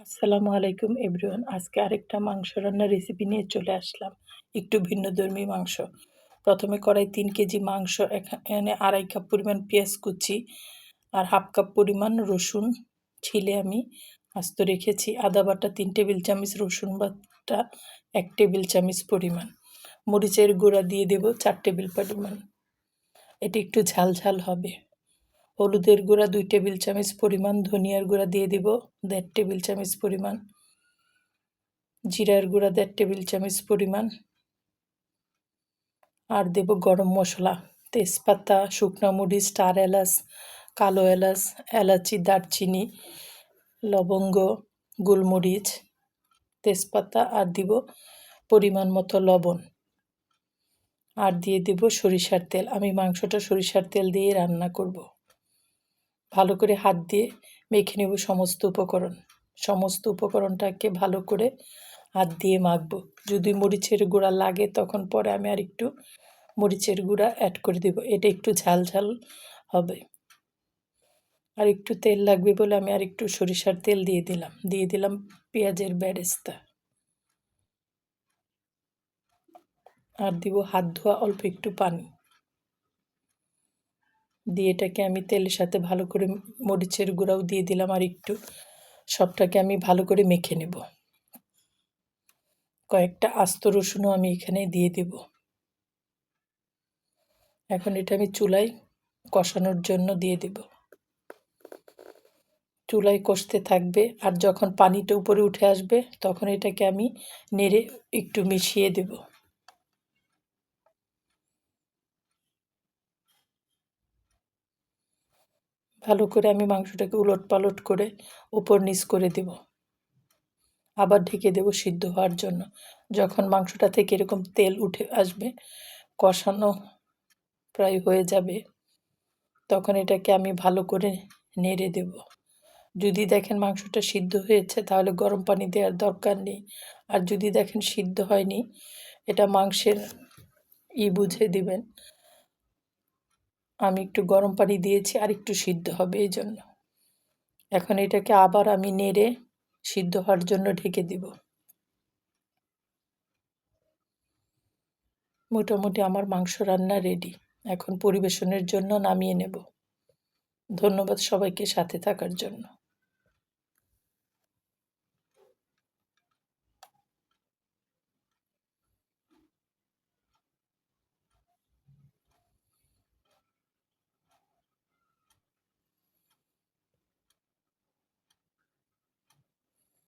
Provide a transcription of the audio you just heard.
আসসালামু আলাইকুম এভরিওয়ান। আজকে আরেকটা মাংস রান্নার রেসিপি নিয়ে চলে আসলাম। একটু ভিন্নধর্মী মাংস। প্রথমে কড়াই ৩ কেজি মাংস, এখানে ২.৫ কাপ পরিমাণ পেঁয়াজ কুচি আর ১/২ কাপ পরিমাণ রসুন ছিলে আমি আস্ত রেখেছি। আদা বাটা ৩ টেবিল চামচ, রসুন বাটা ১ টেবিল চামচ পরিমাণ। মরিচের গুঁড়া দিয়ে দেব ৪ টেবিল পরিমাণ। এটি একটু ঝাল ঝাল হবে। হলুদের গুঁড়া ২ টেবিল চামচ পরিমাণ, ধনিয়ার গুঁড়া দিয়ে দিব ১.৫ টেবিল চামচ পরিমাণ, জিরার গুঁড়া ১.৫ টেবিল চামচ পরিমাণ, আর দেব গরম মশলা, তেজপাতা, শুকনো মরিচ, স্টার এলাচ, কালো এলাচ, এলাচি, দারচিনি, লবঙ্গ, গোলমরিচ, তেজপাতা, আর দিব পরিমাণ মতো লবণ, আর দিয়ে দেব সরিষার তেল। আমি মাংসটা সরিষার তেল দিয়ে রান্না করব। ভালো করে হাত দিয়ে মেখে নেব সমস্ত উপকরণটাকে ভালো করে হাত দিয়ে মাখবো। যদি মরিচের গুঁড়া লাগে তখন পরে আমি আর একটু মরিচের গুঁড়া অ্যাড করে দেব। এটা একটু ঝাল ঝাল হবে। আর একটু তেল লাগবে বলে আমি আর একটু সরিষার তেল দিয়ে দিলাম পেঁয়াজের বেরেস্তা, আর দিব হাত ধোয়া অল্প একটু পানি দিয়ে এটাকে আমি তেলের সাথে ভালো করে, মরিচের গুঁড়াও দিয়ে দিলাম আর একটু, সবটাকে আমি ভালো করে মেখে নেব। কয়েকটা আস্ত রসুনও আমি এখানে দিয়ে দেব। এখন এটা আমি চুলায় কষানোর জন্য দিয়ে দেব। চুলায় কষতে থাকবে, আর যখন পানিটা উপরে উঠে আসবে তখন এটাকে আমি নেড়ে একটু মিশিয়ে দেব। ভালো করে আমি মাংসটাকে উলট পালট করে উপর নিচ করে দেব, আবার ঢেকে দেব সিদ্ধ হওয়ার জন্য। যখন মাংসটা থেকে এরকম তেল উঠে আসবে, কষানো প্রায় হয়ে যাবে, তখন এটাকে আমি ভালো করে নেড়ে দেব। যদি দেখেন মাংসটা সিদ্ধ হয়েছে তাহলে গরম পানি দেওয়ার দরকার নেই, আর যদি দেখেন সিদ্ধ হয়নি, এটা মাংসের বুঝে দিবেন। আমি একটু গরম পানি দিয়েছি, আর একটু সিদ্ধ হবে এই জন্য। এখন এটাকে আবার আমি নেড়ে সিদ্ধ হওয়ার জন্য ঢেকে দিব। মোটামুটি আমার মাংস রান্না রেডি। এখন পরিবেশনের জন্য নামিয়ে নেব। ধন্যবাদ সবাইকে সাথে থাকার জন্য।